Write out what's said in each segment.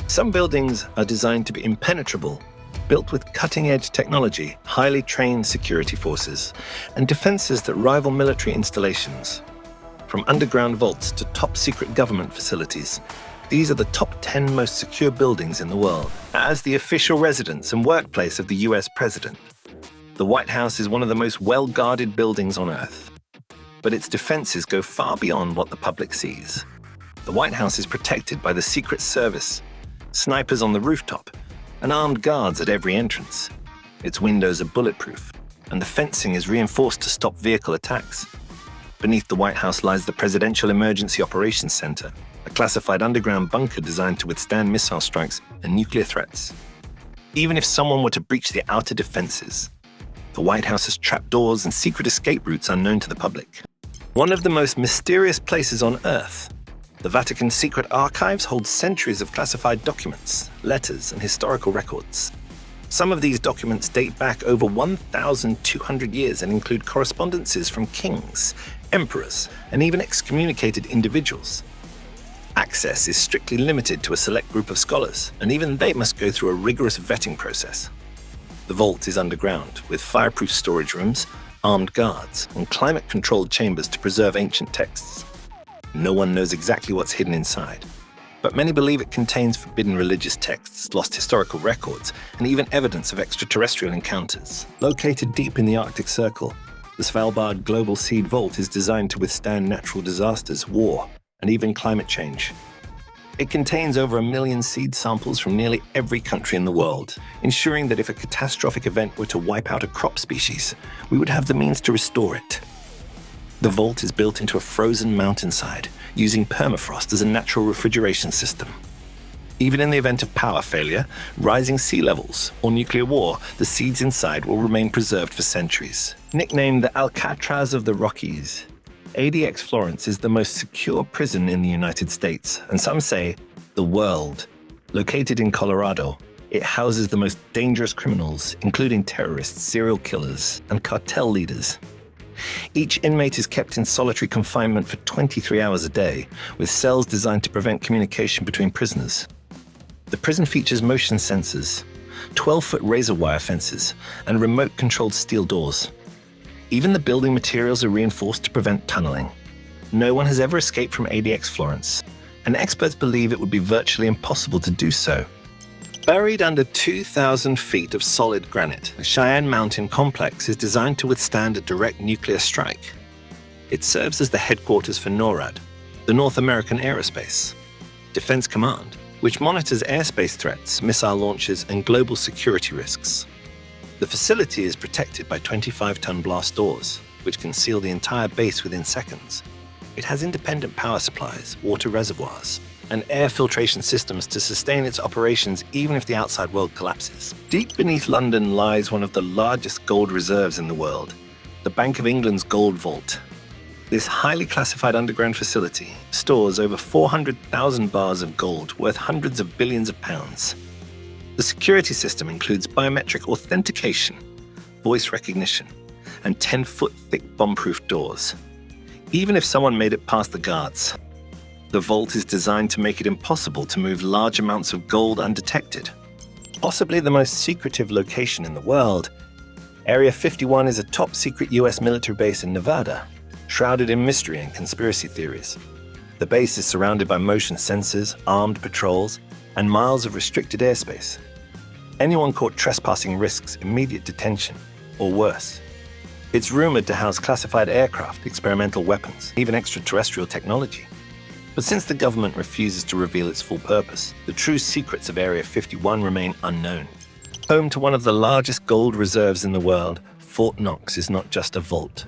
Some buildings are designed to be impenetrable, built with cutting-edge technology, highly trained security forces, and defenses that rival military installations. From underground vaults to top-secret government facilities, these are the top 10 most secure buildings in the world. As the official residence and workplace of the US president, the White House is one of the most well-guarded buildings on Earth. But its defenses go far beyond what the public sees. The White House is protected by the Secret Service, snipers on the rooftop, and armed guards at every entrance. Its windows are bulletproof, and the fencing is reinforced to stop vehicle attacks. Beneath the White House lies the Presidential Emergency Operations Center, a classified underground bunker designed to withstand missile strikes and nuclear threats. Even if someone were to breach the outer defenses, the White House has trapdoors and secret escape routes unknown to the public. One of the most mysterious places on Earth, the Vatican Secret Archives holds centuries of classified documents, letters, and historical records. Some of these documents date back over 1,200 years and include correspondences from kings, emperors, and even excommunicated individuals. Access is strictly limited to a select group of scholars, and even they must go through a rigorous vetting process. The vault is underground, with fireproof storage rooms, armed guards, and climate-controlled chambers to preserve ancient texts. No one knows exactly what's hidden inside, but many believe it contains forbidden religious texts, lost historical records, and even evidence of extraterrestrial encounters. Located deep in the Arctic Circle, the Svalbard Global Seed Vault is designed to withstand natural disasters, war, and even climate change. It contains over 1 million seed samples from nearly every country in the world, ensuring that if a catastrophic event were to wipe out a crop species, we would have the means to restore it. The vault is built into a frozen mountainside, using permafrost as a natural refrigeration system. Even in the event of power failure, rising sea levels, or nuclear war, the seeds inside will remain preserved for centuries. Nicknamed the Alcatraz of the Rockies, ADX Florence is the most secure prison in the United States, and some say the world. Located in Colorado, it houses the most dangerous criminals, including terrorists, serial killers, and cartel leaders. Each inmate is kept in solitary confinement for 23 hours a day, with cells designed to prevent communication between prisoners. The prison features motion sensors, 12-foot razor wire fences, and remote-controlled steel doors. Even the building materials are reinforced to prevent tunneling. No one has ever escaped from ADX Florence, and experts believe it would be virtually impossible to do so. Buried under 2,000 feet of solid granite, the Cheyenne Mountain complex is designed to withstand a direct nuclear strike. It serves as the headquarters for NORAD, the North American Aerospace Defense Command, which monitors airspace threats, missile launches, and global security risks. The facility is protected by 25-ton blast doors, which can seal the entire base within seconds. It has independent power supplies, water reservoirs, and air filtration systems to sustain its operations even if the outside world collapses. Deep beneath London lies one of the largest gold reserves in the world, the Bank of England's Gold Vault. This highly classified underground facility stores over 400,000 bars of gold worth hundreds of billions of pounds. The security system includes biometric authentication, voice recognition, and 10-foot thick bomb-proof doors. Even if someone made it past the guards, the vault is designed to make it impossible to move large amounts of gold undetected. Possibly the most secretive location in the world, Area 51 is a top-secret US military base in Nevada, shrouded in mystery and conspiracy theories. The base is surrounded by motion sensors, armed patrols, and miles of restricted airspace. Anyone caught trespassing risks immediate detention, or worse. It's rumored to house classified aircraft, experimental weapons, even extraterrestrial technology. But since the government refuses to reveal its full purpose, the true secrets of Area 51 remain unknown. Home to one of the largest gold reserves in the world, Fort Knox is not just a vault,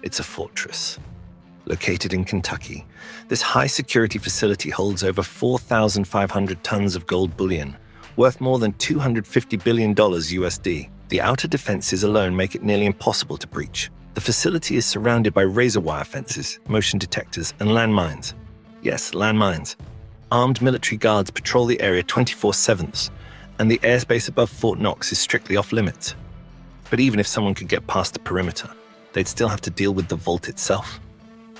it's a fortress. Located in Kentucky, this high-security facility holds over 4,500 tons of gold bullion, worth more than $250 billion USD. The outer defenses alone make it nearly impossible to breach. The facility is surrounded by razor wire fences, motion detectors, and landmines. Yes, landmines. Armed military guards patrol the area 24/7, and the airspace above Fort Knox is strictly off-limits. But even if someone could get past the perimeter, they'd still have to deal with the vault itself.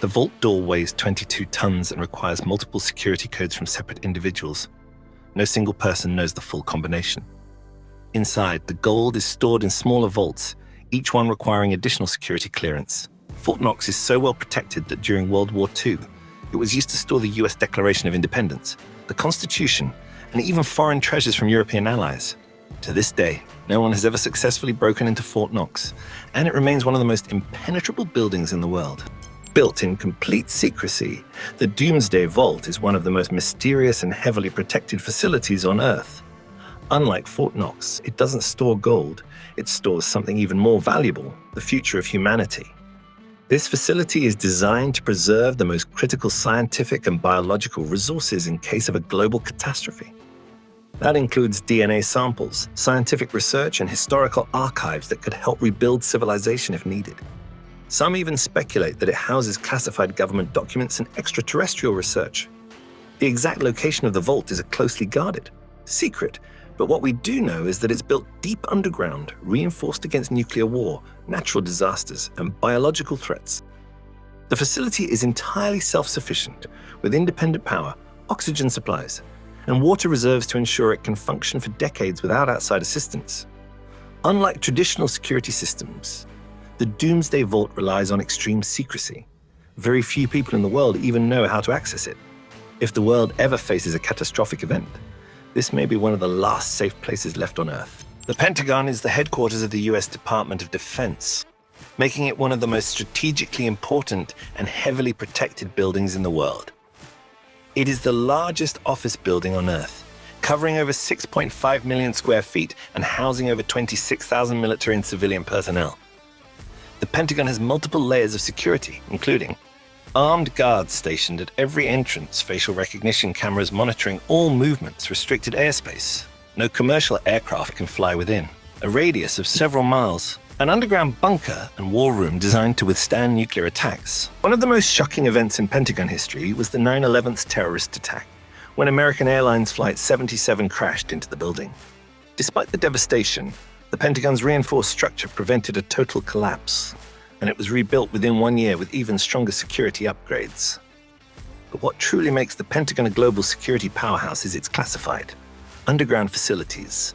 The vault door weighs 22 tons and requires multiple security codes from separate individuals. No single person knows the full combination. Inside, the gold is stored in smaller vaults, each one requiring additional security clearance. Fort Knox is so well protected that during World War II, it was used to store the US Declaration of Independence, the Constitution, and even foreign treasures from European allies. To this day, no one has ever successfully broken into Fort Knox, and it remains one of the most impenetrable buildings in the world. Built in complete secrecy, the Doomsday Vault is one of the most mysterious and heavily protected facilities on Earth. Unlike Fort Knox, it doesn't store gold, it stores something even more valuable, the future of humanity. This facility is designed to preserve the most critical scientific and biological resources in case of a global catastrophe. That includes DNA samples, scientific research, and historical archives that could help rebuild civilization if needed. Some even speculate that it houses classified government documents and extraterrestrial research. The exact location of the vault is closely guarded, secret, but what we do know is that it's built deep underground, reinforced against nuclear war, natural disasters, and biological threats. The facility is entirely self-sufficient, with independent power, oxygen supplies, and water reserves to ensure it can function for decades without outside assistance. Unlike traditional security systems, the Doomsday Vault relies on extreme secrecy. Very few people in the world even know how to access it. If the world ever faces a catastrophic event, this may be one of the last safe places left on Earth. The Pentagon is the headquarters of the US Department of Defense, making it one of the most strategically important and heavily protected buildings in the world. It is the largest office building on Earth, covering over 6.5 million square feet and housing over 26,000 military and civilian personnel. The Pentagon has multiple layers of security, including armed guards stationed at every entrance, facial recognition cameras monitoring all movements, restricted airspace. No commercial aircraft can fly within. A radius of several miles. An underground bunker and war room designed to withstand nuclear attacks. One of the most shocking events in Pentagon history was the 9/11 terrorist attack, when American Airlines Flight 77 crashed into the building. Despite the devastation, the Pentagon's reinforced structure prevented a total collapse, and it was rebuilt within 1 year with even stronger security upgrades. But what truly makes the Pentagon a global security powerhouse is its classified underground facilities.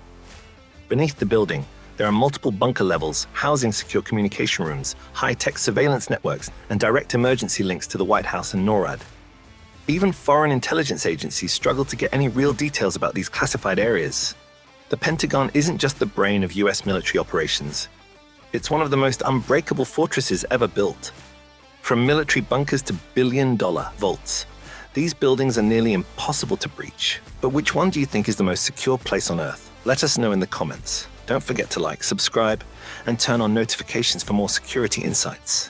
Beneath the building, there are multiple bunker levels, housing secure communication rooms, high-tech surveillance networks, and direct emergency links to the White House and NORAD. Even foreign intelligence agencies struggle to get any real details about these classified areas. The Pentagon isn't just the brain of US military operations. It's one of the most unbreakable fortresses ever built. From military bunkers to billion-dollar vaults, these buildings are nearly impossible to breach. But which one do you think is the most secure place on Earth? Let us know in the comments. Don't forget to like, subscribe, and turn on notifications for more security insights.